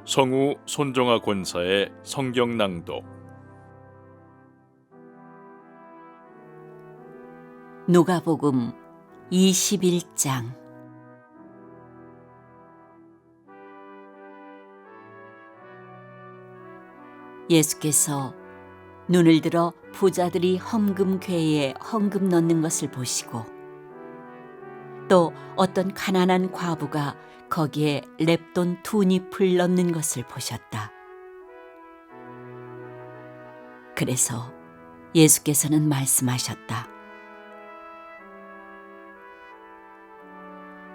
성우 손정아 권사의 성경 낭독. 누가복음 21장. 예수께서 눈을 들어 부자들이 헌금궤에 헌금 넣는 것을 보시고 또 어떤 가난한 과부가 거기에 렙돈 2잎을 넣는 것을 보셨다. 그래서 예수께서는 말씀하셨다.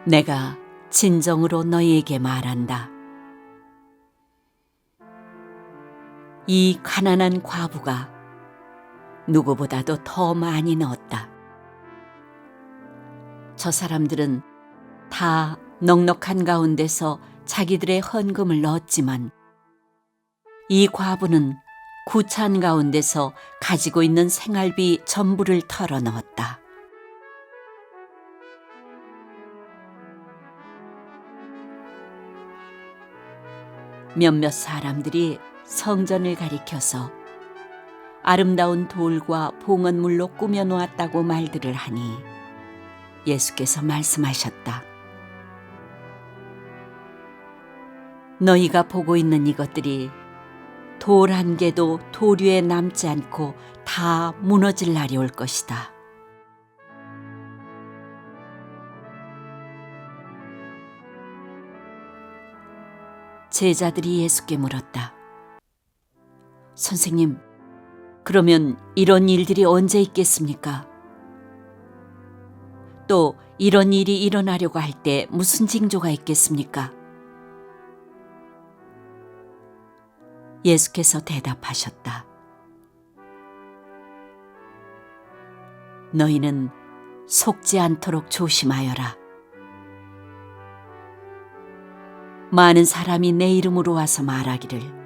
내가 진정으로 너희에게 말한다. 이 가난한 과부가 누구보다도 더 많이 넣었다. 저 사람들은 다 넉넉한 가운데서 자기들의 헌금을 넣었지만 이 과부는 구찬 가운데서 가지고 있는 생활비 전부를 털어 넣었다. 몇몇 사람들이 성전을 가리켜서 아름다운 돌과 봉헌물로 꾸며 놓았다고 말들을 하니 예수께서 말씀하셨다. 너희가 보고 있는 이것들이 돌 한 개도 돌 위에 남지 않고 다 무너질 날이 올 것이다. 제자들이 예수께 물었다. 선생님, 그러면 이런 일들이 언제 있겠습니까? 또 이런 일이 일어나려고 할 때 무슨 징조가 있겠습니까? 예수께서 대답하셨다. 너희는 속지 않도록 조심하여라. 많은 사람이 내 이름으로 와서 말하기를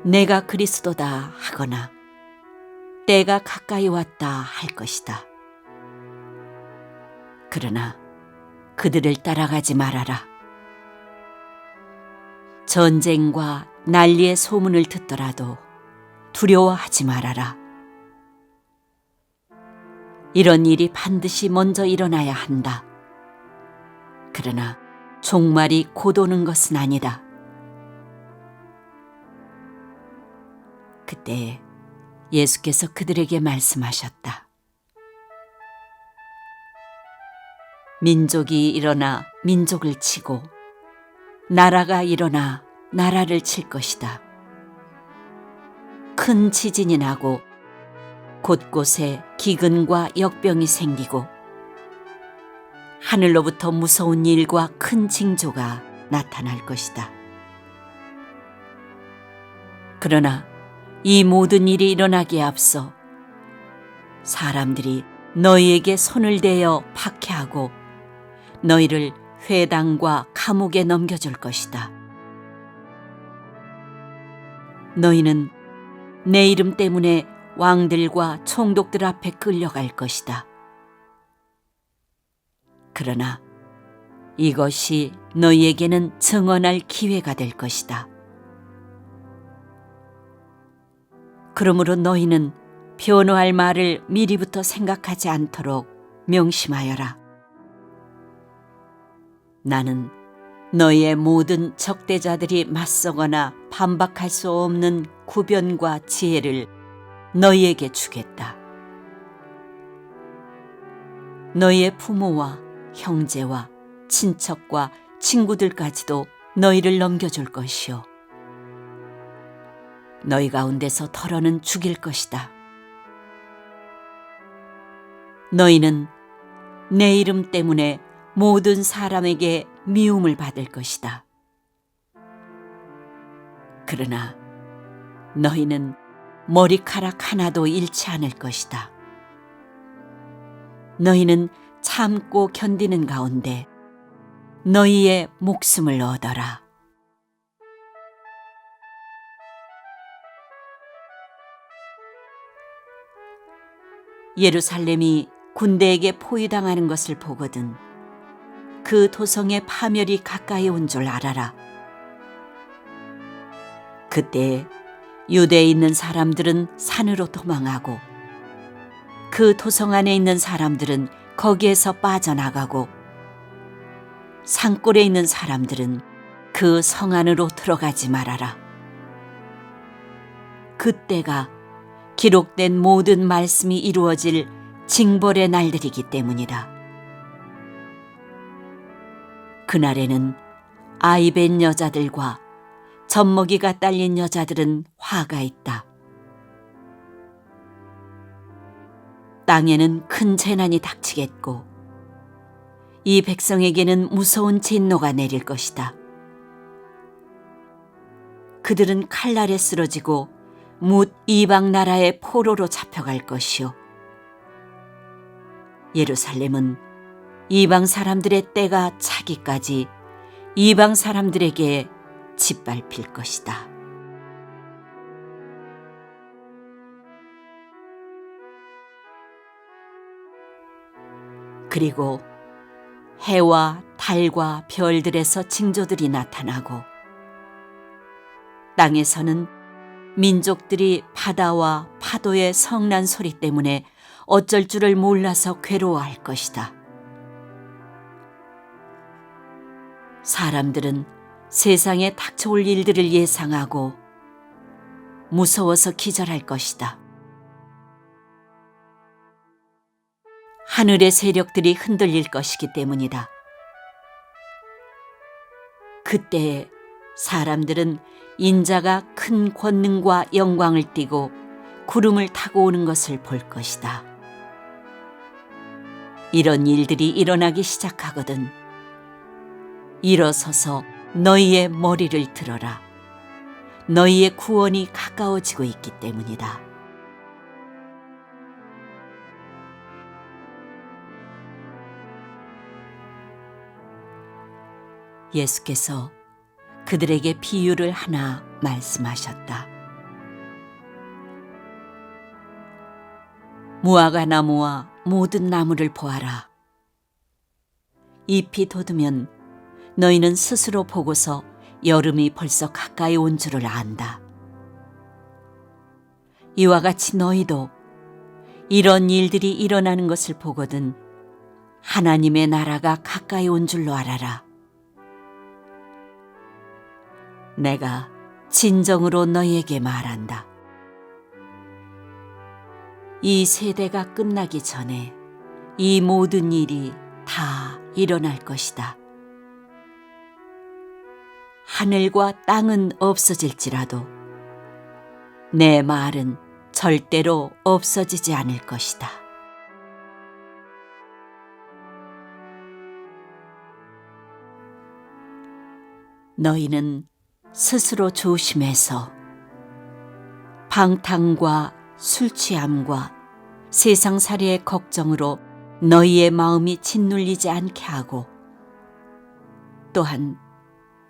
내가 그리스도다 하거나 때가 가까이 왔다 할 것이다. 그러나 그들을 따라가지 말아라. 전쟁과 난리의 소문을 듣더라도 두려워하지 말아라. 이런 일이 반드시 먼저 일어나야 한다. 그러나 종말이 곧 오는 것은 아니다. 그때 예수께서 그들에게 말씀하셨다. 민족이 일어나 민족을 치고 나라가 일어나 나라를 칠 것이다. 큰 지진이 나고 곳곳에 기근과 역병이 생기고 하늘로부터 무서운 일과 큰 징조가 나타날 것이다. 그러나 이 모든 일이 일어나기에 앞서 사람들이 너희에게 손을 대어 박해하고 너희를 회당과 감옥에 넘겨줄 것이다. 너희는 내 이름 때문에 왕들과 총독들 앞에 끌려갈 것이다. 그러나 이것이 너희에게는 증언할 기회가 될 것이다. 그러므로 너희는 변호할 말을 미리부터 생각하지 않도록 명심하여라. 나는 너희의 모든 적대자들이 맞서거나 반박할 수 없는 구변과 지혜를 너희에게 주겠다. 너희의 부모와 형제와 친척과 친구들까지도 너희를 넘겨줄 것이요. 너희 가운데서 더러는 죽일 것이다. 너희는 내 이름 때문에 모든 사람에게 미움을 받을 것이다. 그러나 너희는 머리카락 하나도 잃지 않을 것이다. 너희는 참고 견디는 가운데 너희의 목숨을 얻어라. 예루살렘이 군대에게 포위당하는 것을 보거든 그 도성의 파멸이 가까이 온 줄 알아라. 그때 유대에 있는 사람들은 산으로 도망하고 그 도성 안에 있는 사람들은 거기에서 빠져나가고 산골에 있는 사람들은 그 성 안으로 들어가지 말아라. 그때가 기록된 모든 말씀이 이루어질 징벌의 날들이기 때문이다. 그날에는 아이 뵌 여자들과 젖먹이가 딸린 여자들은 화가 있다. 땅에는 큰 재난이 닥치겠고 이 백성에게는 무서운 진노가 내릴 것이다. 그들은 칼날에 쓰러지고 뭇 이방 나라의 포로로 잡혀갈 것이요. 예루살렘은 이방 사람들의 때가 차기까지 이방 사람들에게 짓밟힐 것이다. 그리고 해와 달과 별들에서 징조들이 나타나고 땅에서는 민족들이 바다와 파도의 성난 소리 때문에 어쩔 줄을 몰라서 괴로워할 것이다. 사람들은 세상에 닥쳐올 일들을 예상하고 무서워서 기절할 것이다. 하늘의 세력들이 흔들릴 것이기 때문이다. 그때에 사람들은 인자가 큰 권능과 영광을 띠고 구름을 타고 오는 것을 볼 것이다. 이런 일들이 일어나기 시작하거든 일어서서 너희의 머리를 들어라. 너희의 구원이 가까워지고 있기 때문이다. 예수께서 그들에게 비유를 하나 말씀하셨다. 무화과 나무와 모든 나무를 보아라. 잎이 돋으면 너희는 스스로 보고서 여름이 벌써 가까이 온 줄을 안다. 이와 같이 너희도 이런 일들이 일어나는 것을 보거든 하나님의 나라가 가까이 온 줄로 알아라. 내가 진정으로 너희에게 말한다. 이 세대가 끝나기 전에 이 모든 일이 다 일어날 것이다. 하늘과 땅은 없어질지라도 내 말은 절대로 없어지지 않을 것이다. 너희는 스스로 조심해서 방탕과 술 취함과 세상살이의 걱정으로 너희의 마음이 짓눌리지 않게 하고 또한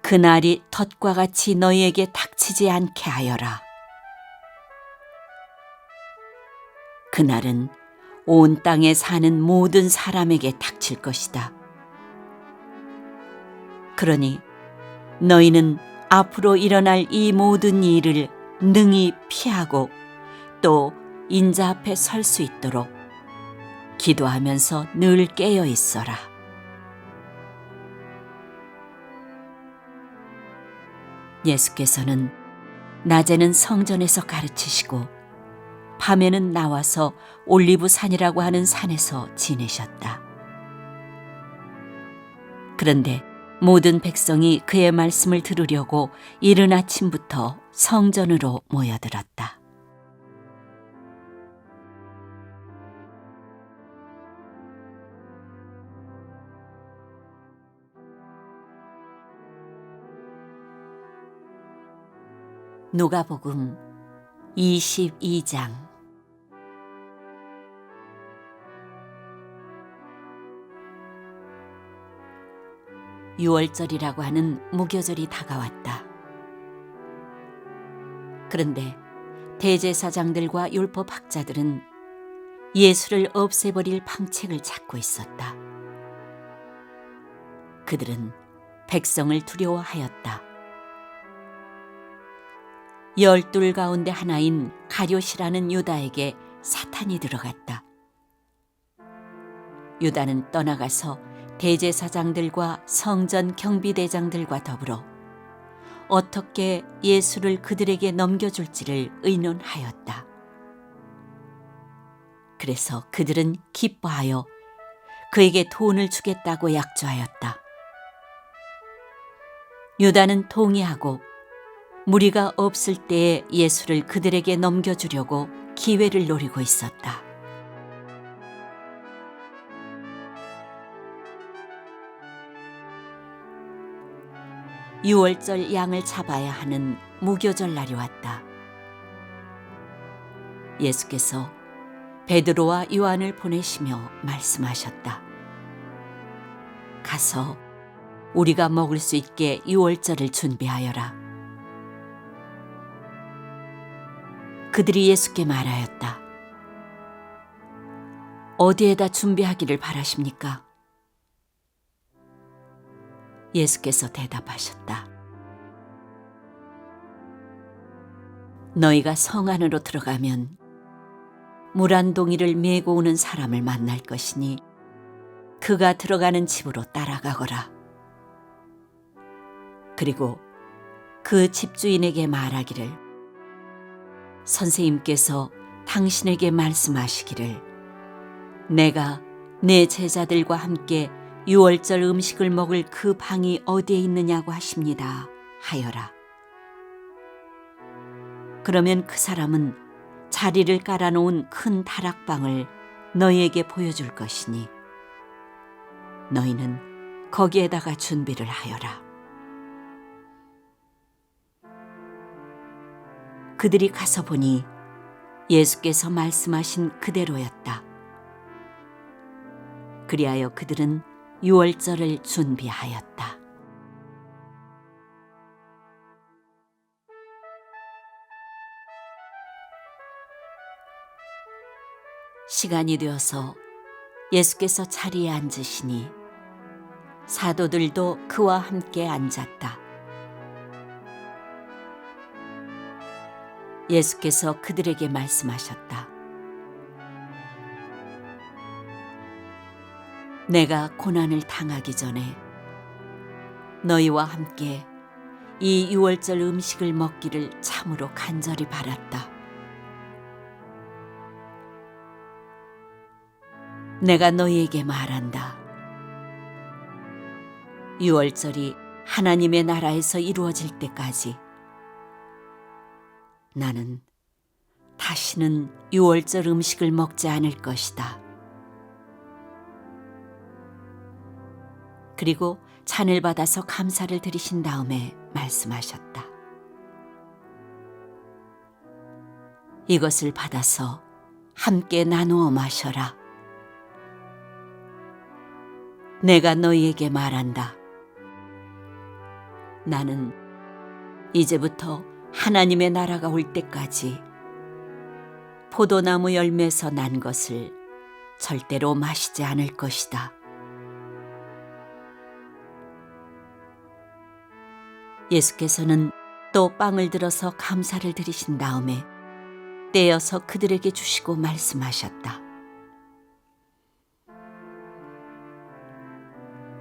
그날이 덫과 같이 너희에게 닥치지 않게 하여라. 그날은 온 땅에 사는 모든 사람에게 닥칠 것이다. 그러니 너희는 앞으로 일어날 이 모든 일을 능히 피하고 또 인자 앞에 설 수 있도록 기도하면서 늘 깨어 있어라. 예수께서는 낮에는 성전에서 가르치시고 밤에는 나와서 올리브산이라고 하는 산에서 지내셨다. 그런데 모든 백성이 그의 말씀을 들으려고 이른 아침부터 성전으로 모여들었다. 누가복음 22장. 유월절이라고 하는 무교절이 다가왔다. 그런데 대제사장들과 율법학자들은 예수를 없애버릴 방책을 찾고 있었다. 그들은 백성을 두려워하였다. 열둘 가운데 하나인 가룟이라는 유다에게 사탄이 들어갔다. 유다는 떠나가서 대제사장들과 성전 경비대장들과 더불어 어떻게 예수를 그들에게 넘겨줄지를 의논하였다. 그래서 그들은 기뻐하여 그에게 돈을 주겠다고 약조하였다. 유다는 동의하고 무리가 없을 때에 예수를 그들에게 넘겨주려고 기회를 노리고 있었다. 유월절 양을 잡아야 하는 무교절 날이 왔다. 예수께서 베드로와 요한을 보내시며 말씀하셨다. 가서 우리가 먹을 수 있게 유월절을 준비하여라. 그들이 예수께 말하였다. 어디에다 준비하기를 바라십니까? 예수께서 대답하셨다. 너희가 성 안으로 들어가면 물 한 동이를 메고 오는 사람을 만날 것이니 그가 들어가는 집으로 따라가거라. 그리고 그 집주인에게 말하기를 선생님께서 당신에게 말씀하시기를 내가 내 제자들과 함께 유월절 음식을 먹을 그 방이 어디에 있느냐고 하십니다 하여라. 그러면 그 사람은 자리를 깔아놓은 큰 다락방을 너희에게 보여줄 것이니 너희는 거기에다가 준비를 하여라. 그들이 가서 보니 예수께서 말씀하신 그대로였다. 그리하여 그들은 유월절을 준비하였다. 시간이 되어서 예수께서 자리에 앉으시니 사도들도 그와 함께 앉았다. 예수께서 그들에게 말씀하셨다. 내가 고난을 당하기 전에 너희와 함께 이 유월절 음식을 먹기를 참으로 간절히 바랐다. 내가 너희에게 말한다. 유월절이 하나님의 나라에서 이루어질 때까지 나는 다시는 유월절 음식을 먹지 않을 것이다. 그리고 잔을 받아서 감사를 드리신 다음에 말씀하셨다. 이것을 받아서 함께 나누어 마셔라. 내가 너희에게 말한다. 나는 이제부터 하나님의 나라가 올 때까지 포도나무 열매에서 난 것을 절대로 마시지 않을 것이다. 예수께서는 또 빵을 들어서 감사를 드리신 다음에 떼어서 그들에게 주시고 말씀하셨다.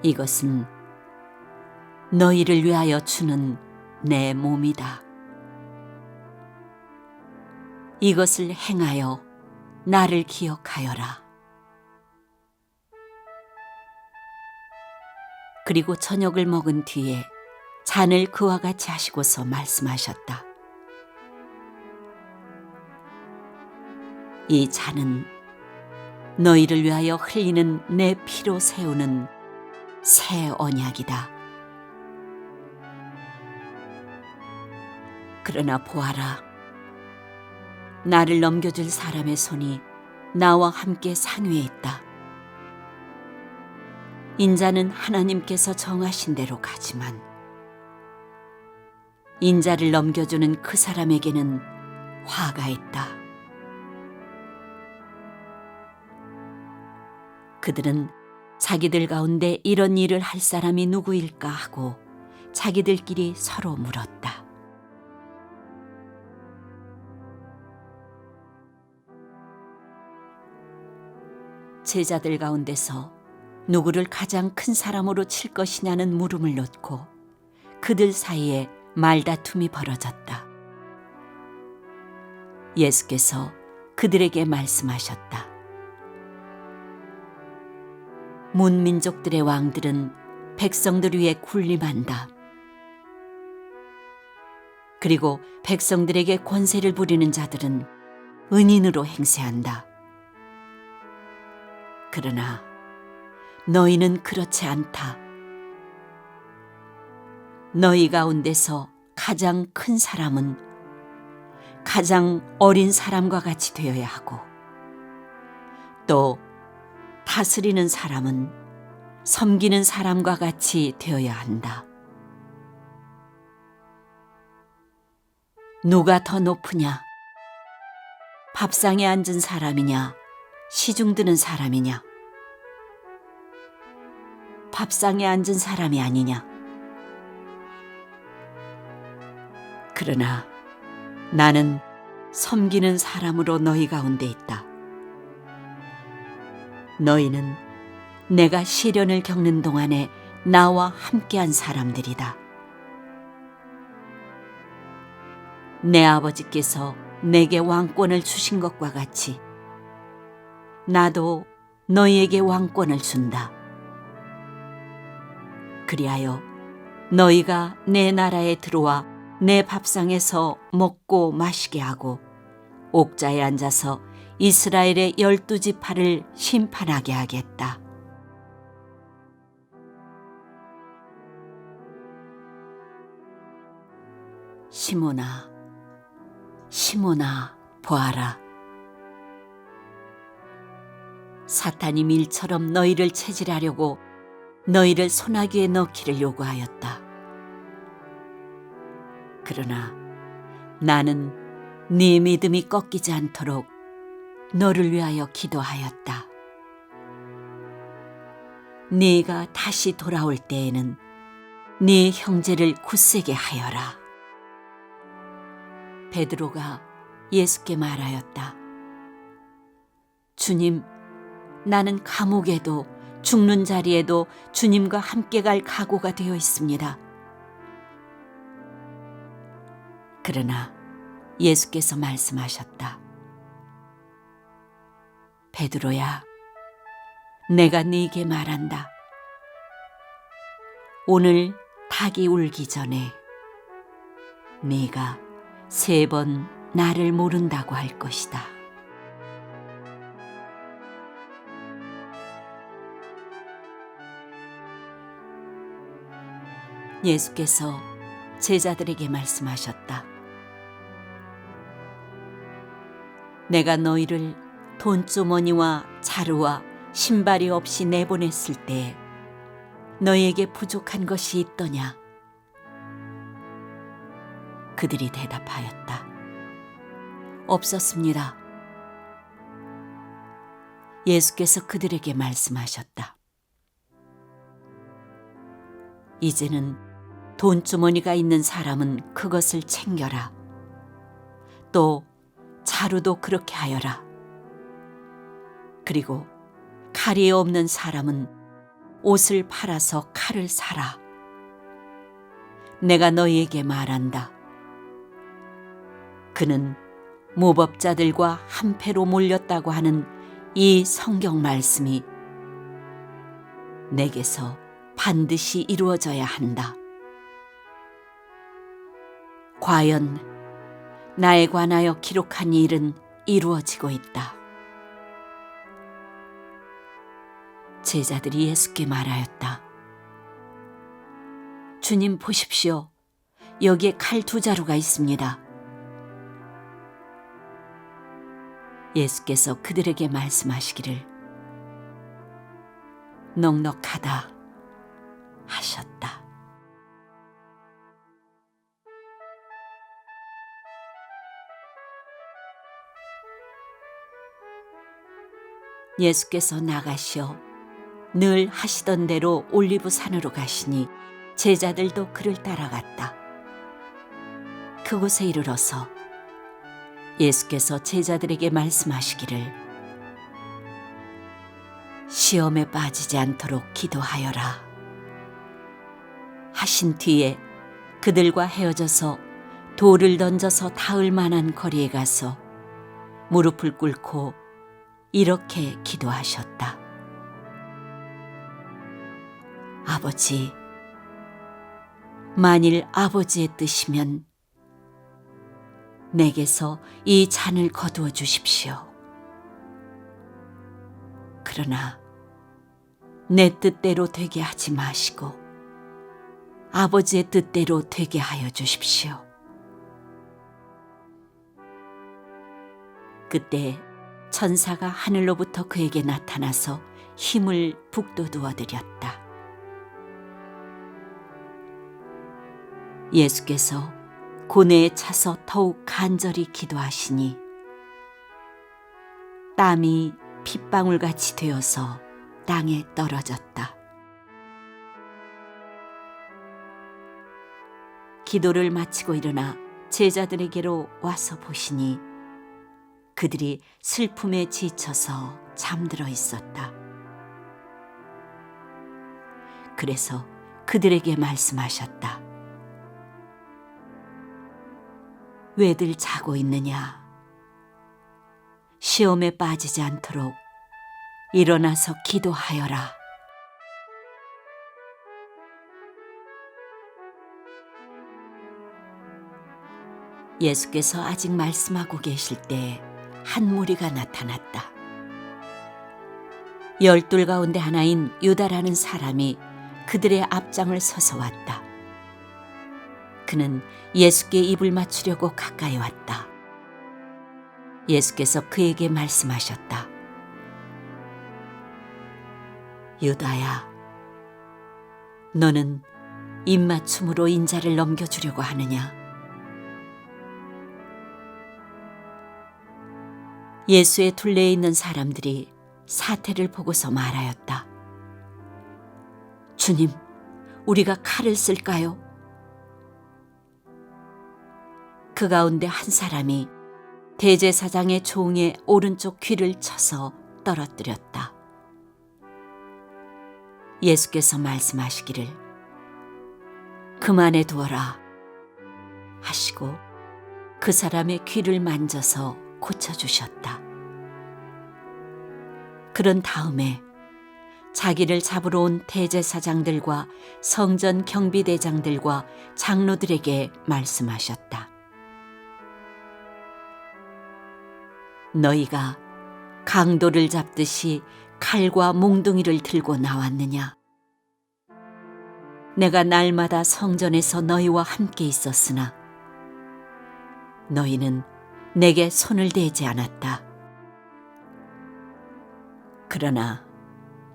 이것은 너희를 위하여 주는 내 몸이다. 이것을 행하여 나를 기억하여라. 그리고 저녁을 먹은 뒤에 잔을 그와 같이 하시고서 말씀하셨다. 이 잔은 너희를 위하여 흘리는 내 피로 세우는 새 언약이다. 그러나 보아라, 나를 넘겨줄 사람의 손이 나와 함께 산 위에 있다. 인자는 하나님께서 정하신 대로 가지만 인자를 넘겨주는 그 사람에게는 화가 있다. 그들은 자기들 가운데 이런 일을 할 사람이 누구일까 하고 자기들끼리 서로 물었다. 제자들 가운데서 누구를 가장 큰 사람으로 칠 것이냐는 물음을 놓고 그들 사이에 말다툼이 벌어졌다. 예수께서 그들에게 말씀하셨다. 문민족들의 왕들은 백성들 위에 군림한다. 그리고 백성들에게 권세를 부리는 자들은 은인으로 행세한다. 그러나 너희는 그렇지 않다. 너희 가운데서 가장 큰 사람은 가장 어린 사람과 같이 되어야 하고, 또 다스리는 사람은 섬기는 사람과 같이 되어야 한다. 누가 더 높으냐? 밥상에 앉은 사람이냐? 시중 드는 사람이냐? 밥상에 앉은 사람이 아니냐? 그러나 나는 섬기는 사람으로 너희 가운데 있다. 너희는 내가 시련을 겪는 동안에 나와 함께한 사람들이다. 내 아버지께서 내게 왕권을 주신 것과 같이 나도 너희에게 왕권을 준다. 그리하여 너희가 내 나라에 들어와 내 밥상에서 먹고 마시게 하고 옥자에 앉아서 이스라엘의 12지파를 심판하게 하겠다. 시몬아, 시몬아, 보아라. 사탄이 밀처럼 너희를 체질하려고 너희를 소나기에 넣기를 요구하였다. 그러나 나는 네 믿음이 꺾이지 않도록 너를 위하여 기도하였다. 네가 다시 돌아올 때에는 네 형제를 굳세게 하여라. 베드로가 예수께 말하였다. 주님, 나는 감옥에도 죽는 자리에도 주님과 함께 갈 각오가 되어 있습니다. 그러나 예수께서 말씀하셨다. 베드로야, 내가 네게 말한다. 오늘 닭이 울기 전에 네가 3번 나를 모른다고 할 것이다. 예수께서 제자들에게 말씀하셨다. 내가 너희를 돈주머니와 자루와 신발이 없이 내보냈을 때 너희에게 부족한 것이 있더냐? 그들이 대답하였다. 없었습니다. 예수께서 그들에게 말씀하셨다. 이제는 돈주머니가 있는 사람은 그것을 챙겨라. 또 자루도 그렇게 하여라. 그리고 칼이 없는 사람은 옷을 팔아서 칼을 사라. 내가 너희에게 말한다. 그는 무법자들과 한패로 몰렸다고 하는 이 성경 말씀이 내게서 반드시 이루어져야 한다. 과연 나에 관하여 기록한 일은 이루어지고 있다. 제자들이 예수께 말하였다. 주님 보십시오. 여기에 칼 2자루가 있습니다. 예수께서 그들에게 말씀하시기를 넉넉하다 하셨다. 예수께서 나가시어 늘 하시던 대로 올리브 산으로 가시니 제자들도 그를 따라갔다. 그곳에 이르러서 예수께서 제자들에게 말씀하시기를 시험에 빠지지 않도록 기도하여라 하신 뒤에 그들과 헤어져서 돌을 던져서 닿을 만한 거리에 가서 무릎을 꿇고 이렇게 기도하셨다. 아버지, 만일 아버지의 뜻이면 내게서 이 잔을 거두어 주십시오. 그러나 내 뜻대로 되게 하지 마시고 아버지의 뜻대로 되게 하여 주십시오. 그때 천사가 하늘로부터 그에게 나타나서 힘을 북돋우어 드렸다. 예수께서 고뇌에 차서 더욱 간절히 기도하시니 땀이 핏방울같이 되어서 땅에 떨어졌다. 기도를 마치고 일어나 제자들에게로 와서 보시니 그들이 슬픔에 지쳐서 잠들어 있었다. 그래서 그들에게 말씀하셨다. 왜들 자고 있느냐? 시험에 빠지지 않도록 일어나서 기도하여라. 예수께서 아직 말씀하고 계실 때 한 무리가 나타났다. 12 가운데 하나인 유다라는 사람이 그들의 앞장을 서서 왔다. 그는 예수께 입을 맞추려고 가까이 왔다. 예수께서 그에게 말씀하셨다. 유다야, 너는 입맞춤으로 인자를 넘겨주려고 하느냐? 예수의 둘레에 있는 사람들이 사태를 보고서 말하였다. 주님, 우리가 칼을 쓸까요? 그 가운데 한 사람이 대제사장의 종의 오른쪽 귀를 쳐서 떨어뜨렸다. 예수께서 말씀하시기를 그만해 두어라 하시고 그 사람의 귀를 만져서 고쳐주셨다. 그런 다음에 자기를 잡으러 온 대제사장들과 성전 경비대장들과 장로들에게 말씀하셨다. 너희가 강도를 잡듯이 칼과 몽둥이를 들고 나왔느냐? 내가 날마다 성전에서 너희와 함께 있었으나 너희는 내게 손을 대지 않았다. 그러나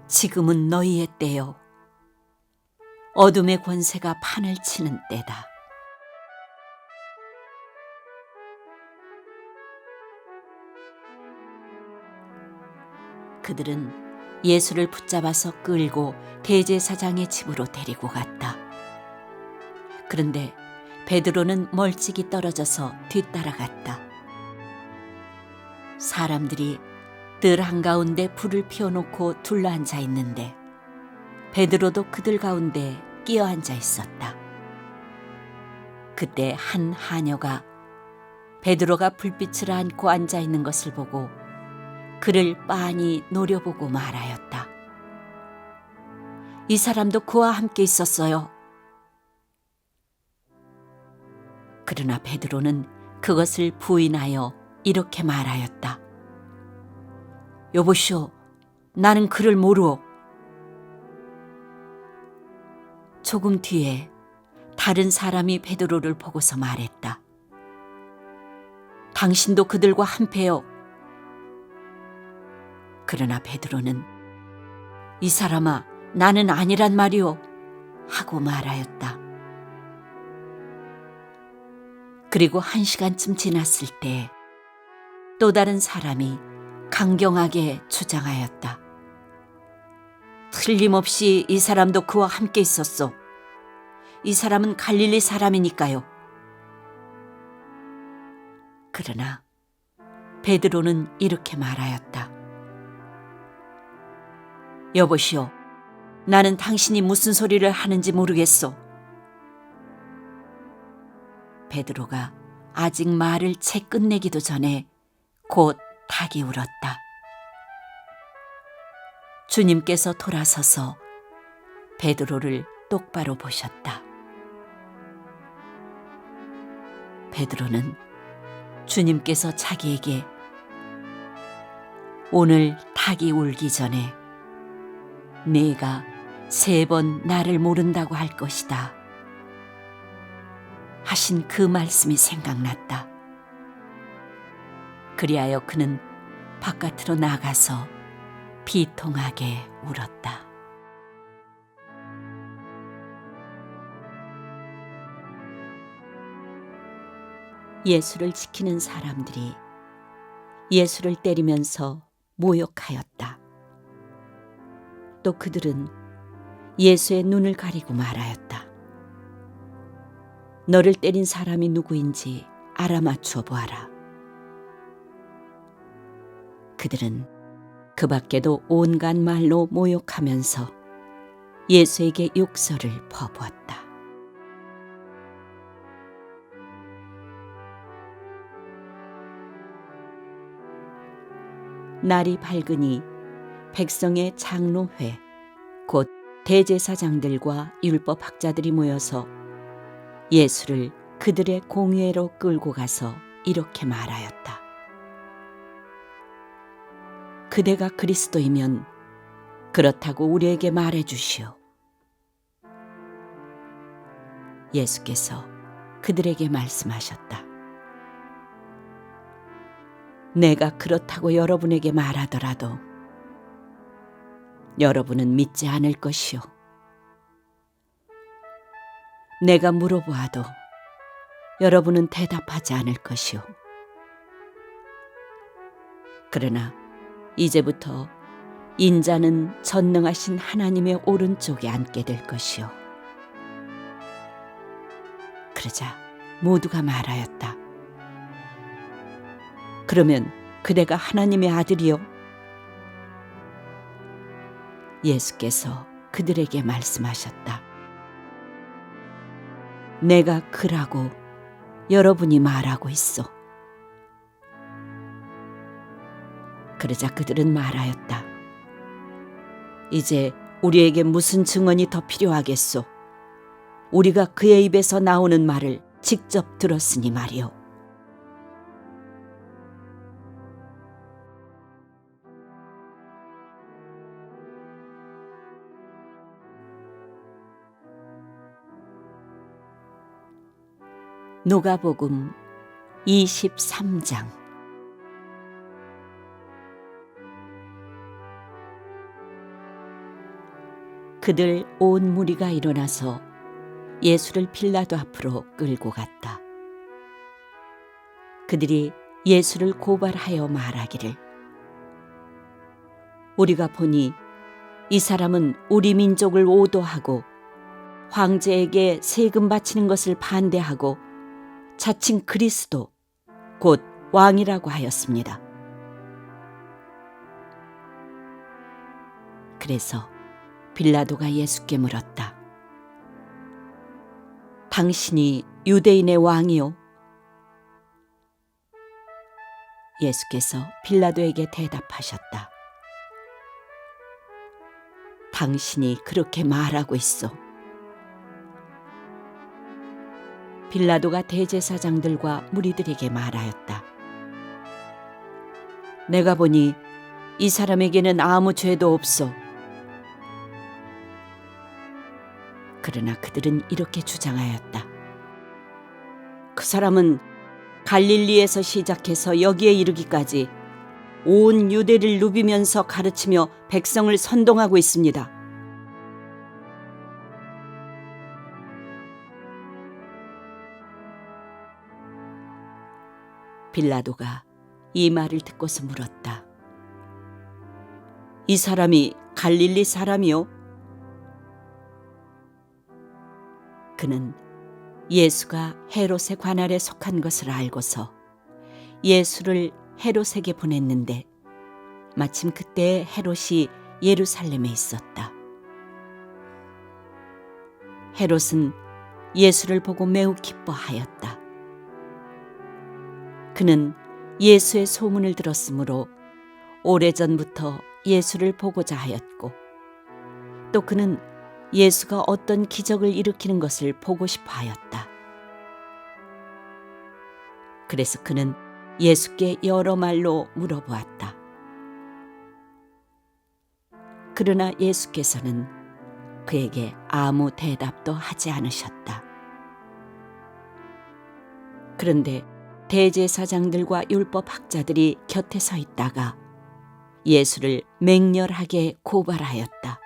지금은 너희의 때요 어둠의 권세가 판을 치는 때다. 그들은 예수를 붙잡아서 끌고 대제사장의 집으로 데리고 갔다. 그런데 베드로는 멀찍이 떨어져서 뒤따라갔다. 사람들이 뜰 한가운데 불을 피워놓고 둘러앉아 있는데 베드로도 그들 가운데 끼어앉아 있었다. 그때 한 하녀가 베드로가 불빛을 안고 앉아 있는 것을 보고 그를 빤히 노려보고 말하였다. 이 사람도 그와 함께 있었어요. 그러나 베드로는 그것을 부인하여 이렇게 말하였다. 여보시오, 나는 그를 모르오. 조금 뒤에 다른 사람이 베드로를 보고서 말했다. 당신도 그들과 한패요. 그러나 베드로는 이 사람아, 나는 아니란 말이오 하고 말하였다. 그리고 1시간쯤 지났을 때 또 다른 사람이 강경하게 주장하였다. 틀림없이 이 사람도 그와 함께 있었소. 이 사람은 갈릴리 사람이니까요. 그러나 베드로는 이렇게 말하였다. 여보시오, 나는 당신이 무슨 소리를 하는지 모르겠소. 베드로가 아직 말을 채 끝내기도 전에 곧 닭이 울었다. 주님께서 돌아서서 베드로를 똑바로 보셨다. 베드로는 주님께서 자기에게 오늘 닭이 울기 전에 네가 3번 나를 모른다고 할 것이다 하신 그 말씀이 생각났다. 그리하여 그는 바깥으로 나가서 비통하게 울었다. 예수를 지키는 사람들이 예수를 때리면서 모욕하였다. 또 그들은 예수의 눈을 가리고 말하였다. 너를 때린 사람이 누구인지 알아맞추어 보아라. 그들은 그 밖에도 온갖 말로 모욕하면서 예수에게 욕설을 퍼부었다. 날이 밝으니 백성의 장로회, 곧 대제사장들과 율법학자들이 모여서 예수를 그들의 공회로 끌고 가서 이렇게 말하였다. 그대가 그리스도이면 그렇다고 우리에게 말해 주시오. 예수께서 그들에게 말씀하셨다. 내가 그렇다고 여러분에게 말하더라도 여러분은 믿지 않을 것이요. 내가 물어보아도 여러분은 대답하지 않을 것이요. 그러나 이제부터 인자는 전능하신 하나님의 오른쪽에 앉게 될 것이요. 그러자 모두가 말하였다. 그러면 그대가 하나님의 아들이요? 예수께서 그들에게 말씀하셨다. 내가 그라고 여러분이 말하고 있어. 그러자 그들은 말하였다. 이제 우리에게 무슨 증언이 더 필요하겠소? 우리가 그의 입에서 나오는 말을 직접 들었으니 말이요. 누가복음 23장. 그들 온 무리가 일어나서 예수를 빌라도 앞으로 끌고 갔다. 그들이 예수를 고발하여 말하기를, 우리가 보니 이 사람은 우리 민족을 오도하고 황제에게 세금 바치는 것을 반대하고 자칭 그리스도 곧 왕이라고 하였습니다. 그래서 빌라도가 예수께 물었다. 당신이 유대인의 왕이요? 예수께서 빌라도에게 대답하셨다. 당신이 그렇게 말하고 있어. 빌라도가 대제사장들과 무리들에게 말하였다. 내가 보니 이 사람에게는 아무 죄도 없어. 그러나 그들은 이렇게 주장하였다. 그 사람은 갈릴리에서 시작해서 여기에 이르기까지 온 유대를 누비면서 가르치며 백성을 선동하고 있습니다. 빌라도가 이 말을 듣고서 물었다. 이 사람이 갈릴리 사람이요? 그는 예수가 헤롯의 관할에 속한 것을 알고서 예수를 헤롯에게 보냈는데 마침 그때 헤롯이 예루살렘에 있었다. 헤롯은 예수를 보고 매우 기뻐하였다. 그는 예수의 소문을 들었으므로 오래전부터 예수를 보고자 하였고, 또 그는 예수가 어떤 기적을 일으키는 것을 보고 싶어 하였다. 그래서 그는 예수께 여러 말로 물어보았다. 그러나 예수께서는 그에게 아무 대답도 하지 않으셨다. 그런데 대제사장들과 율법학자들이 곁에 서 있다가 예수를 맹렬하게 고발하였다.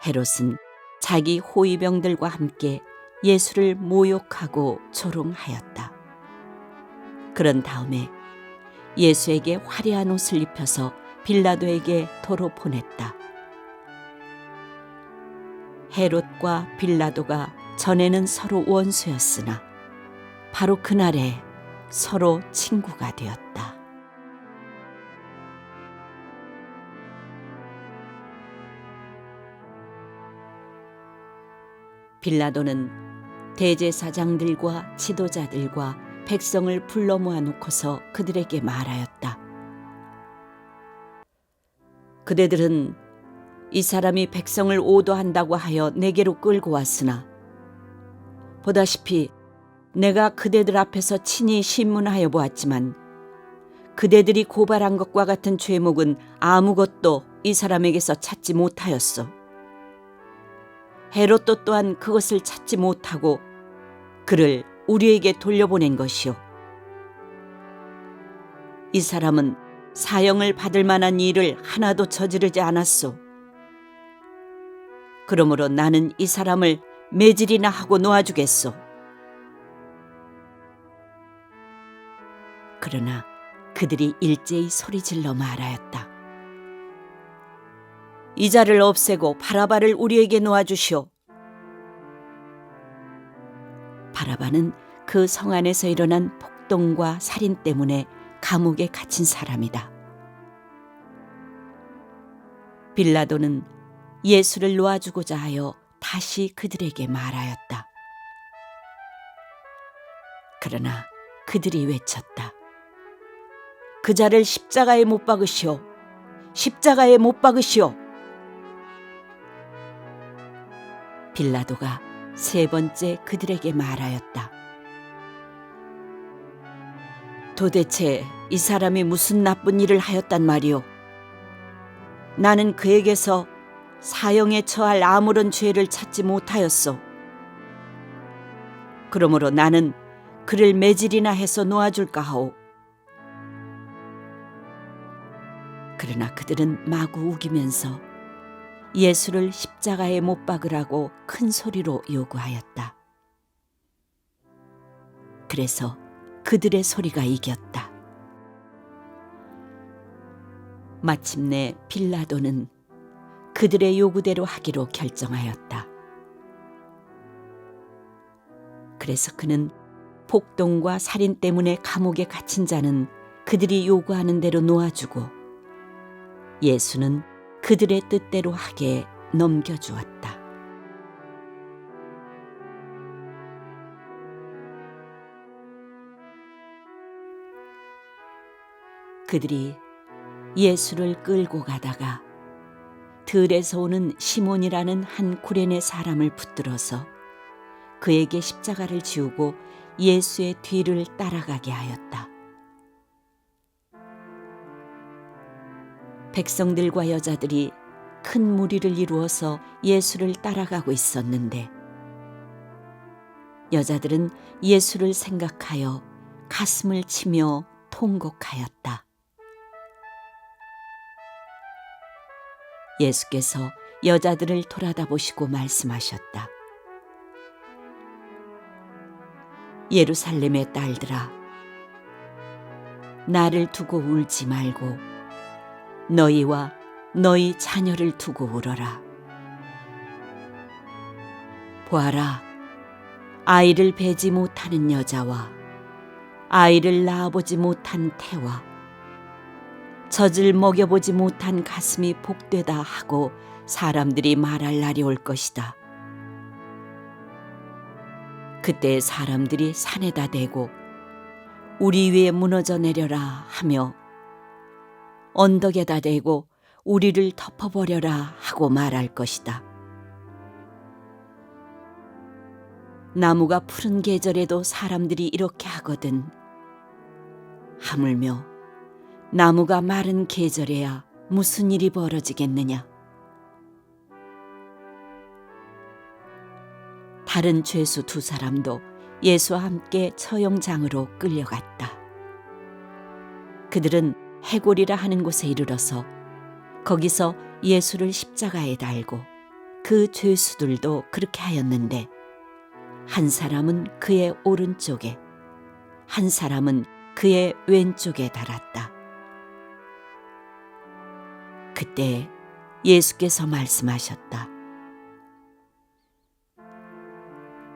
헤롯은 자기 호위병들과 함께 예수를 모욕하고 조롱하였다. 그런 다음에 예수에게 화려한 옷을 입혀서 빌라도에게 도로 보냈다. 헤롯과 빌라도가 전에는 서로 원수였으나 바로 그날에 서로 친구가 되었다. 빌라도는 대제사장들과 지도자들과 백성을 불러 모아놓고서 그들에게 말하였다. 그대들은 이 사람이 백성을 오도한다고 하여 내게로 끌고 왔으나 보다시피 내가 그대들 앞에서 친히 신문하여 보았지만 그대들이 고발한 것과 같은 죄목은 아무것도 이 사람에게서 찾지 못하였소. 헤롯도 또한 그것을 찾지 못하고 그를 우리에게 돌려보낸 것이요. 이 사람은 사형을 받을 만한 일을 하나도 저지르지 않았소. 그러므로 나는 이 사람을 매질이나 하고 놓아주겠소. 그러나 그들이 일제히 소리질러 말하였다. 이 자를 없애고 바라바를 우리에게 놓아주시오. 바라바는 그 성 안에서 일어난 폭동과 살인 때문에 감옥에 갇힌 사람이다. 빌라도는 예수를 놓아주고자 하여 다시 그들에게 말하였다. 그러나 그들이 외쳤다. 그 자를 십자가에 못 박으시오. 십자가에 못 박으시오. 빌라도가 세 번째 그들에게 말하였다. 도대체 이 사람이 무슨 나쁜 일을 하였단 말이오? 나는 그에게서 사형에 처할 아무런 죄를 찾지 못하였소. 그러므로 나는 그를 매질이나 해서 놓아줄까 하오. 그러나 그들은 마구 우기면서 예수를 십자가에 못 박으라고 큰 소리로 요구하였다. 그래서 그들의 소리가 이겼다. 마침내 빌라도는 그들의 요구대로 하기로 결정하였다. 그래서 그는 폭동과 살인 때문에 감옥에 갇힌 자는 그들이 요구하는 대로 놓아주고 예수는 그들의 뜻대로 하게 넘겨주었다. 그들이 예수를 끌고 가다가 들에서 오는 시몬이라는 한 구레네 사람을 붙들어서 그에게 십자가를 지우고 예수의 뒤를 따라가게 하였다. 백성들과 여자들이 큰 무리를 이루어서 예수를 따라가고 있었는데 여자들은 예수를 생각하여 가슴을 치며 통곡하였다. 예수께서 여자들을 돌아다보시고 말씀하셨다. 예루살렘의 딸들아, 나를 두고 울지 말고 너희와 너희 자녀를 두고 울어라. 보아라, 아이를 베지 못하는 여자와 아이를 낳아보지 못한 태와 젖을 먹여보지 못한 가슴이 복되다 하고 사람들이 말할 날이 올 것이다. 그때 사람들이 산에다 대고 우리 위에 무너져 내려라 하며 언덕에다 대고 우리를 덮어버려라 하고 말할 것이다. 나무가 푸른 계절에도 사람들이 이렇게 하거든. 하물며 나무가 마른 계절에야 무슨 일이 벌어지겠느냐. 다른 죄수 두 사람도 예수와 함께 처형장으로 끌려갔다. 그들은 해골이라 하는 곳에 이르러서 거기서 예수를 십자가에 달고 그 죄수들도 그렇게 하였는데 한 사람은 그의 오른쪽에 한 사람은 그의 왼쪽에 달았다. 그때 예수께서 말씀하셨다.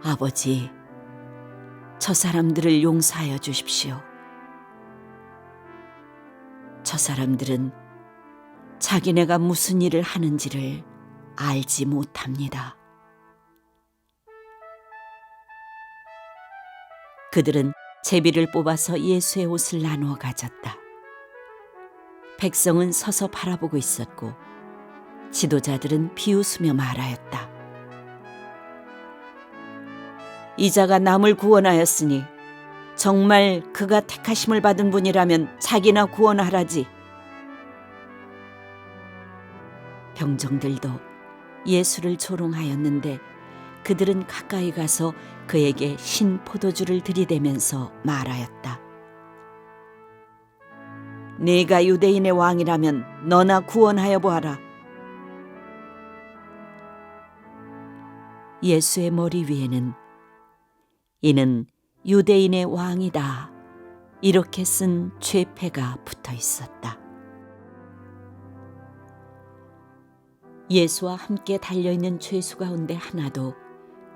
아버지, 저 사람들을 용서하여 주십시오. 저 사람들은 자기네가 무슨 일을 하는지를 알지 못합니다. 그들은 제비를 뽑아서 예수의 옷을 나누어 가졌다. 백성은 서서 바라보고 있었고 지도자들은 비웃으며 말하였다. 이 자가 남을 구원하였으니 정말 그가 택하심을 받은 분이라면 자기나 구원하라지. 병정들도 예수를 조롱하였는데 그들은 가까이 가서 그에게 신 포도주를 들이대면서 말하였다. 네가 유대인의 왕이라면 너나 구원하여 보아라. 예수의 머리 위에는 이는 유대인의 왕이다 이렇게 쓴 죄패가 붙어 있었다. 예수와 함께 달려있는 죄수 가운데 하나도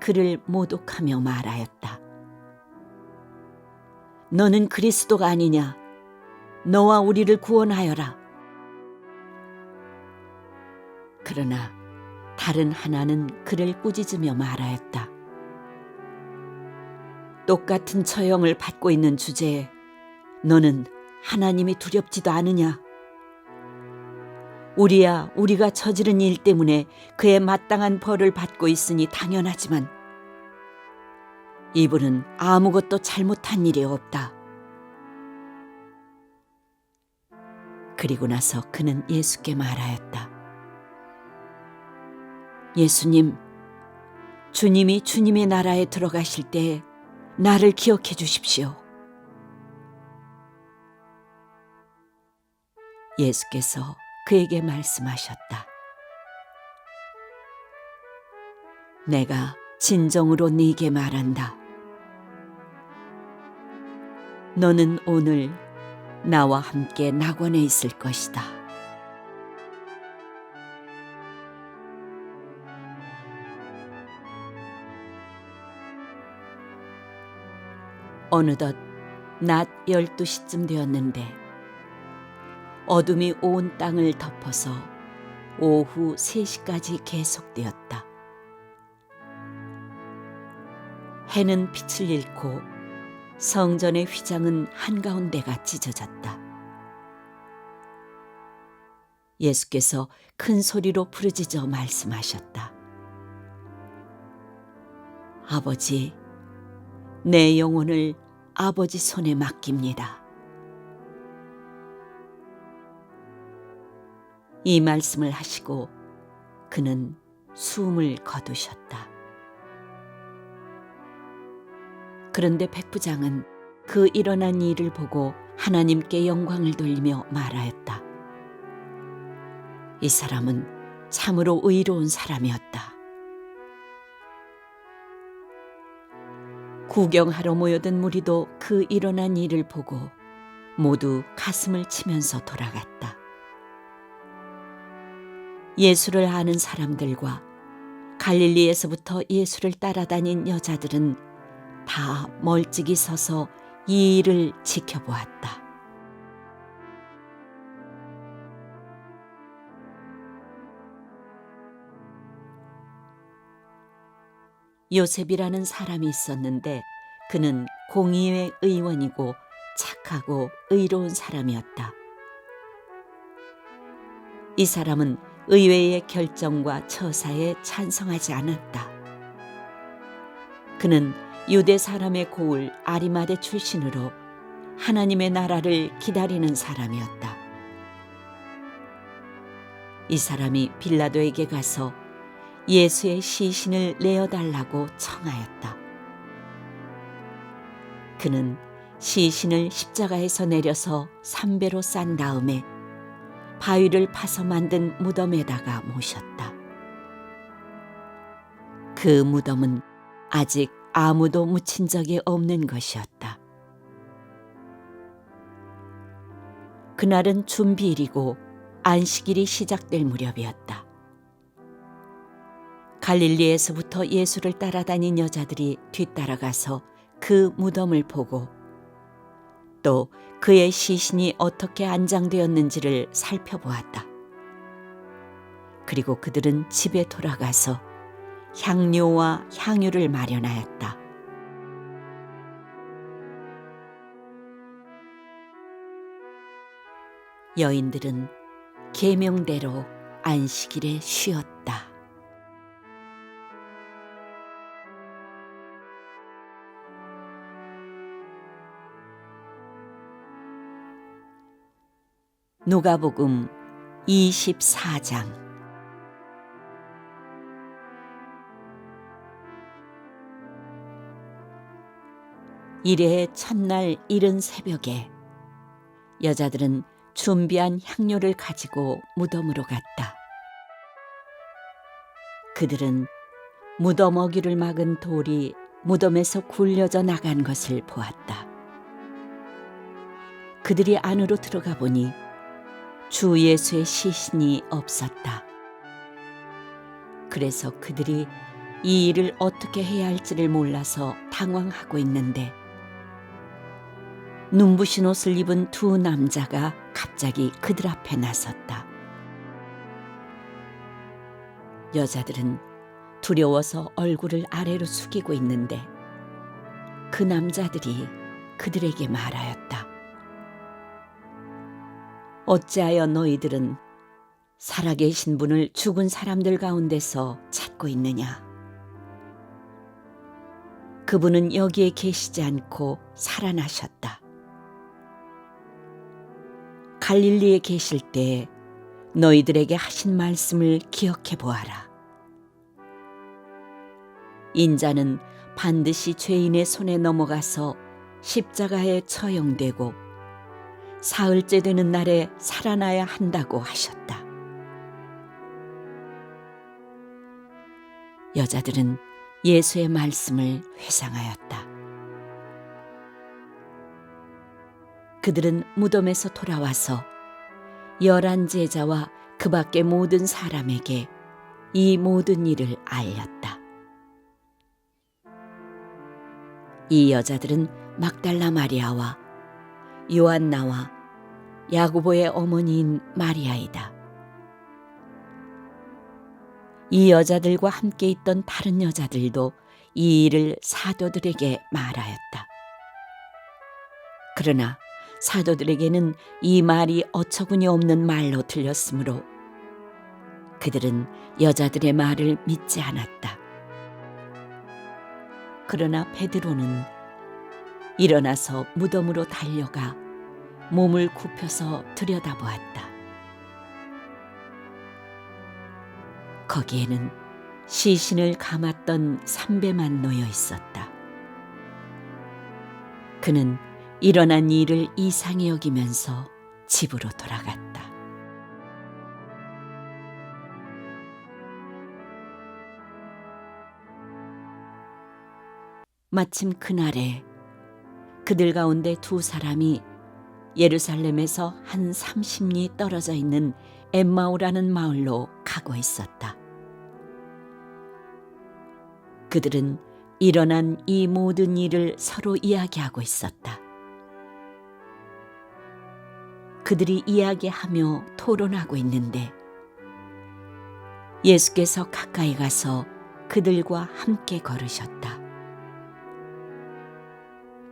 그를 모독하며 말하였다. 너는 그리스도가 아니냐? 너와 우리를 구원하여라. 그러나 다른 하나는 그를 꾸짖으며 말하였다. 똑같은 처형을 받고 있는 주제에 너는 하나님이 두렵지도 않으냐? 우리가 저지른 일 때문에 그의 마땅한 벌을 받고 있으니 당연하지만 이분은 아무것도 잘못한 일이 없다. 그리고 나서 그는 예수께 말하였다. 예수님, 주님이 주님의 나라에 들어가실 때 나를 기억해 주십시오. 예수께서 그에게 말씀하셨다. 내가 진정으로 네게 말한다. 너는 오늘 나와 함께 낙원에 있을 것이다. 어느덧 낮 12시쯤 되었는데 어둠이 온 땅을 덮어서 오후 3시까지 계속되었다. 해는 빛을 잃고 성전의 휘장은 한가운데가 찢어졌다. 예수께서 큰 소리로 부르짖어 말씀하셨다. 아버지, 내 영혼을 아버지 손에 맡깁니다. 이 말씀을 하시고 그는 숨을 거두셨다. 그런데 백부장은 그 일어난 일을 보고 하나님께 영광을 돌리며 말하였다. 이 사람은 참으로 의로운 사람이었다. 구경하러 모여든 무리도 그 일어난 일을 보고 모두 가슴을 치면서 돌아갔다. 예수를 아는 사람들과 갈릴리에서부터 예수를 따라다닌 여자들은 다 멀찍이 서서 이 일을 지켜보았다. 요셉이라는 사람이 있었는데 그는 공의회 의원이고 착하고 의로운 사람이었다. 이 사람은 의회의 결정과 처사에 찬성하지 않았다. 그는 유대 사람의 고을 아리마대 출신으로 하나님의 나라를 기다리는 사람이었다. 이 사람이 빌라도에게 가서 예수의 시신을 내어달라고 청하였다. 그는 시신을 십자가에서 내려서 삼배로 싼 다음에 바위를 파서 만든 무덤에다가 모셨다. 그 무덤은 아직 아무도 묻힌 적이 없는 것이었다. 그날은 준비일이고 안식일이 시작될 무렵이었다. 갈릴리에서부터 예수를 따라다닌 여자들이 뒤따라가서 그 무덤을 보고 또 그의 시신이 어떻게 안장되었는지를 살펴보았다. 그리고 그들은 집에 돌아가서 향료와 향유를 마련하였다. 여인들은 계명대로 안식일에 쉬었다. 누가복음 24장. 이레의 첫날 이른 새벽에 여자들은 준비한 향료를 가지고 무덤으로 갔다. 그들은 무덤 어귀를 막은 돌이 무덤에서 굴려져 나간 것을 보았다. 그들이 안으로 들어가 보니 주 예수의 시신이 없었다. 그래서 그들이 이 일을 어떻게 해야 할지를 몰라서 당황하고 있는데 눈부신 옷을 입은 두 남자가 갑자기 그들 앞에 나섰다. 여자들은 두려워서 얼굴을 아래로 숙이고 있는데 그 남자들이 그들에게 말하였다. 어찌하여 너희들은 살아계신 분을 죽은 사람들 가운데서 찾고 있느냐? 그분은 여기에 계시지 않고 살아나셨다. 갈릴리에 계실 때 너희들에게 하신 말씀을 기억해 보아라. 인자는 반드시 죄인의 손에 넘어가서 십자가에 처형되고 사흘째 되는 날에 살아나야 한다고 하셨다. 여자들은 예수의 말씀을 회상하였다. 그들은 무덤에서 돌아와서 11 제자와 그 밖의 모든 사람에게 이 모든 일을 알렸다. 이 여자들은 막달라 마리아와 요한나와 야고보의 어머니인 마리아이다. 이 여자들과 함께 있던 다른 여자들도 이 일을 사도들에게 말하였다. 그러나 사도들에게는 이 말이 어처구니 없는 말로 들렸으므로 그들은 여자들의 말을 믿지 않았다. 그러나 베드로는 일어나서 무덤으로 달려가 몸을 굽혀서 들여다보았다. 거기에는 시신을 감았던 삼배만 놓여 있었다. 그는 일어난 일을 이상히 여기면서 집으로 돌아갔다. 마침 그날에 그들 가운데 두 사람이 예루살렘에서 한 30리 떨어져 있는 엠마오라는 마을로 가고 있었다. 그들은 일어난 이 모든 일을 서로 이야기하고 있었다. 그들이 이야기하며 토론하고 있는데 예수께서 가까이 가서 그들과 함께 걸으셨다.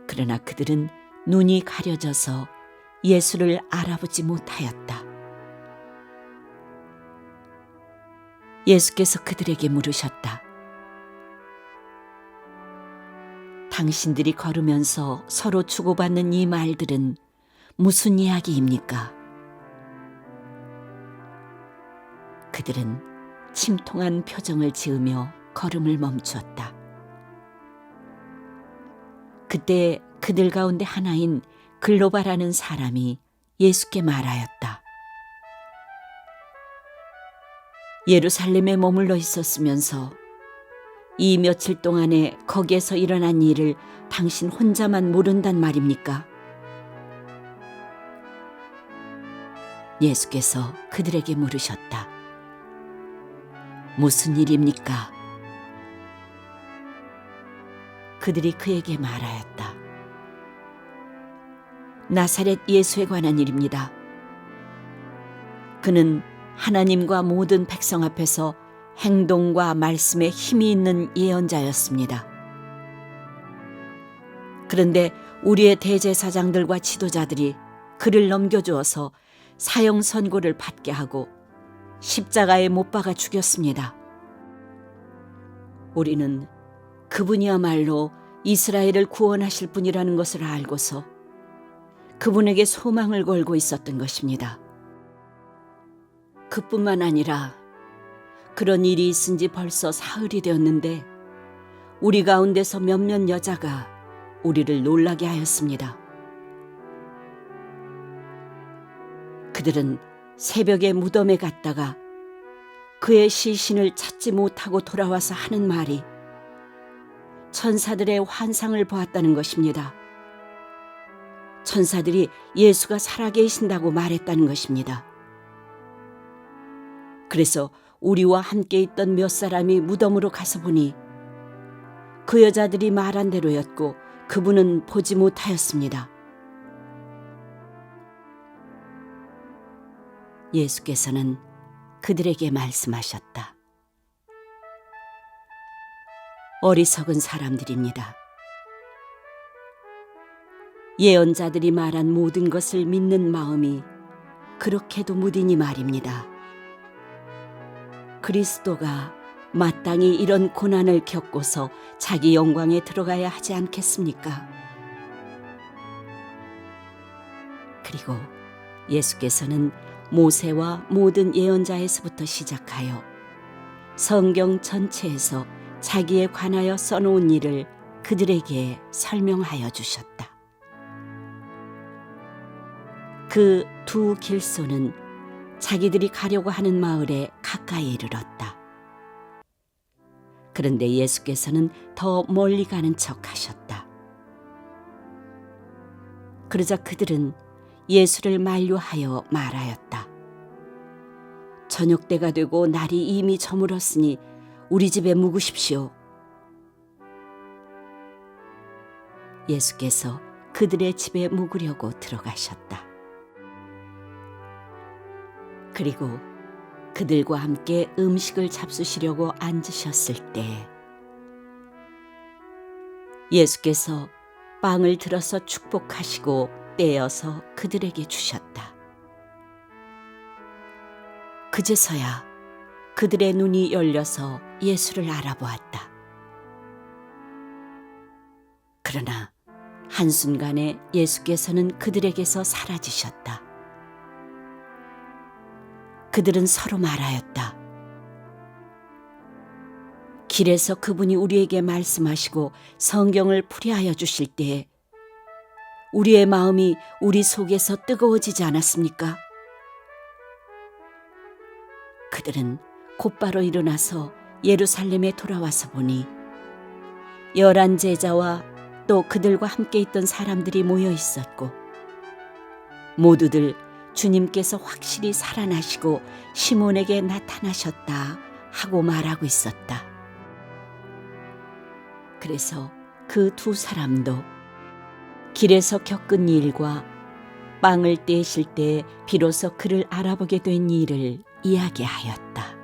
그러나 그들은 눈이 가려져서 예수를 알아보지 못하였다. 예수께서 그들에게 물으셨다. 당신들이 걸으면서 서로 주고받는 이 말들은 무슨 이야기입니까? 그들은 침통한 표정을 지으며 걸음을 멈추었다. 그때 그들 가운데 하나인 글로바라는 사람이 예수께 말하였다. 예루살렘에 머물러 있었으면서 이 며칠 동안에 거기에서 일어난 일을 당신 혼자만 모른단 말입니까? 예수께서 그들에게 물으셨다. 무슨 일입니까? 그들이 그에게 말하였다. 나사렛 예수에 관한 일입니다. 그는 하나님과 모든 백성 앞에서 행동과 말씀에 힘이 있는 예언자였습니다. 그런데 우리의 대제사장들과 지도자들이 그를 넘겨주어서 사형 선고를 받게 하고 십자가에 못 박아 죽였습니다. 우리는 그분이야말로 이스라엘을 구원하실 분이라는 것을 알고서 그분에게 소망을 걸고 있었던 것입니다. 그뿐만 아니라 그런 일이 있은 지 벌써 사흘이 되었는데 우리 가운데서 몇몇 여자가 우리를 놀라게 하였습니다. 그들은 새벽에 무덤에 갔다가 그의 시신을 찾지 못하고 돌아와서 하는 말이 천사들의 환상을 보았다는 것입니다. 천사들이 예수가 살아계신다고 말했다는 것입니다. 그래서 우리와 함께 있던 몇 사람이 무덤으로 가서 보니 그 여자들이 말한 대로였고 그분은 보지 못하였습니다. 예수께서는 그들에게 말씀하셨다. 어리석은 사람들입니다. 예언자들이 말한 모든 것을 믿는 마음이 그렇게도 무디니 말입니다. 그리스도가 마땅히 이런 고난을 겪고서 자기 영광에 들어가야 하지 않겠습니까? 그리고 예수께서는 모세와 모든 예언자에서부터 시작하여 성경 전체에서 자기에 관하여 써놓은 일을 그들에게 설명하여 주셨다. 그 두 길소는 자기들이 가려고 하는 마을에 가까이 이르렀다. 그런데 예수께서는 더 멀리 가는 척 하셨다. 그러자 그들은 예수를 만류하여 말하였다. 저녁 때가 되고 날이 이미 저물었으니 우리 집에 묵으십시오. 예수께서 그들의 집에 묵으려고 들어가셨다. 그리고 그들과 함께 음식을 잡수시려고 앉으셨을 때 예수께서 빵을 들어서 축복하시고 떼어서 그들에게 주셨다. 그제서야 그들의 눈이 열려서 예수를 알아보았다. 그러나 한순간에 예수께서는 그들에게서 사라지셨다. 그들은 서로 말하였다. 길에서 그분이 우리에게 말씀하시고 성경을 풀이하여 주실 때에 우리의 마음이 우리 속에서 뜨거워지지 않았습니까? 그들은 곧바로 일어나서 예루살렘에 돌아와서 보니 11 제자와 또 그들과 함께 있던 사람들이 모여 있었고 모두들 주님께서 확실히 살아나시고 시몬에게 나타나셨다 하고 말하고 있었다. 그래서 그 두 사람도 길에서 겪은 일과 빵을 떼실 때 비로소 그를 알아보게 된 일을 이야기하였다.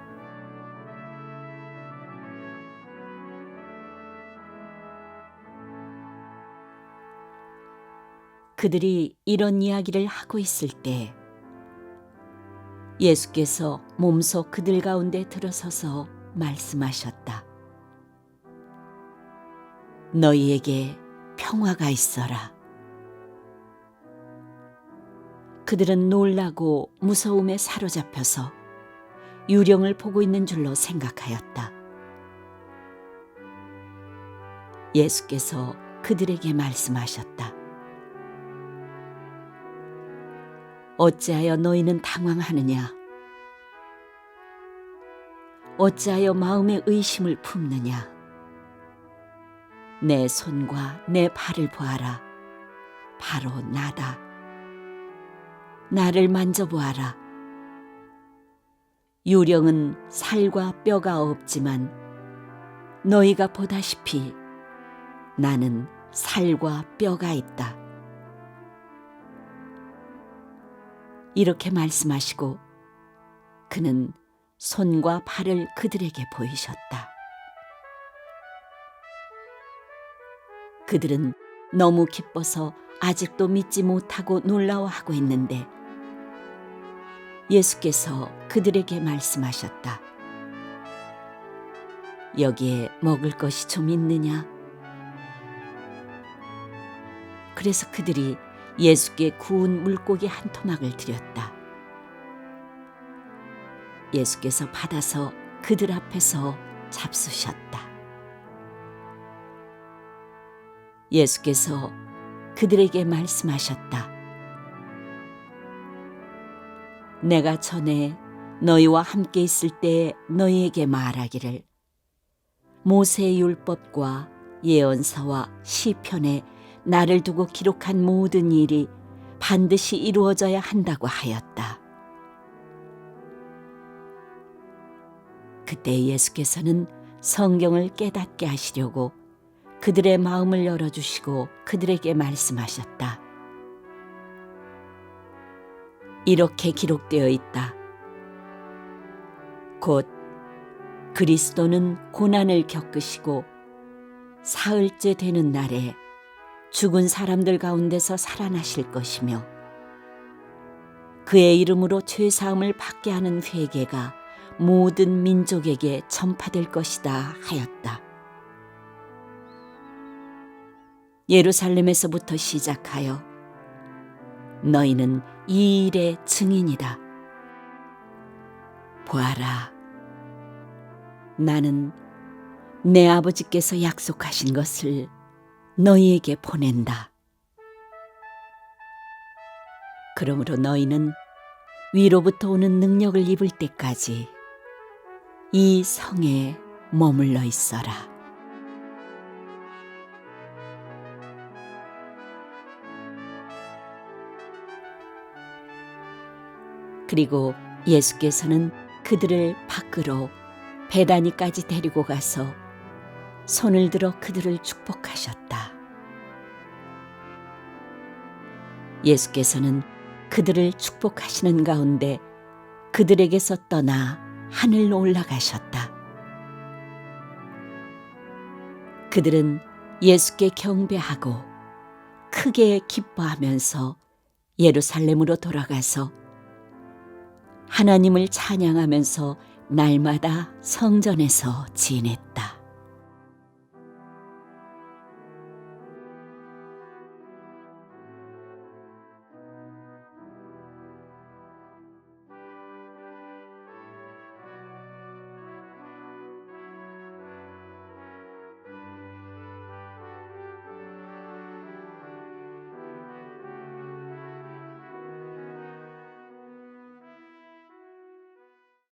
그들이 이런 이야기를 하고 있을 때 예수께서 몸소 그들 가운데 들어서서 말씀하셨다. 너희에게 평화가 있어라. 그들은 놀라고 무서움에 사로잡혀서 유령을 보고 있는 줄로 생각하였다. 예수께서 그들에게 말씀하셨다. 어찌하여 너희는 당황하느냐? 어찌하여 마음에 의심을 품느냐? 내 손과 내 발을 보아라. 바로 나다. 나를 만져보아라. 유령은 살과 뼈가 없지만 너희가 보다시피 나는 살과 뼈가 있다. 이렇게 말씀하시고 그는 손과 발을 그들에게 보이셨다. 그들은 너무 기뻐서 아직도 믿지 못하고 놀라워하고 있는데 예수께서 그들에게 말씀하셨다. 여기에 먹을 것이 좀 있느냐? 그래서 그들이 예수께 구운 물고기 한 토막을 드렸다. 예수께서 받아서 그들 앞에서 잡수셨다. 예수께서 그들에게 말씀하셨다. 내가 전에 너희와 함께 있을 때 너희에게 말하기를 모세의 율법과 예언서와 시편에 나를 두고 기록한 모든 일이 반드시 이루어져야 한다고 하였다. 그때 예수께서는 성경을 깨닫게 하시려고 그들의 마음을 열어주시고 그들에게 말씀하셨다. 이렇게 기록되어 있다. 곧 그리스도는 고난을 겪으시고 사흘째 되는 날에 죽은 사람들 가운데서 살아나실 것이며 그의 이름으로 죄사함을 받게 하는 회개가 모든 민족에게 전파될 것이다 하였다. 예루살렘에서부터 시작하여 너희는 이 일의 증인이다. 보아라, 나는 내 아버지께서 약속하신 것을 너희에게 보낸다. 그러므로 너희는 위로부터 오는 능력을 입을 때까지 이 성에 머물러 있어라. 그리고 예수께서는 그들을 밖으로 베다니까지 데리고 가서 손을 들어 그들을 축복하셨다. 예수께서는 그들을 축복하시는 가운데 그들에게서 떠나 하늘로 올라가셨다. 그들은 예수께 경배하고 크게 기뻐하면서 예루살렘으로 돌아가서 하나님을 찬양하면서 날마다 성전에서 지냈다.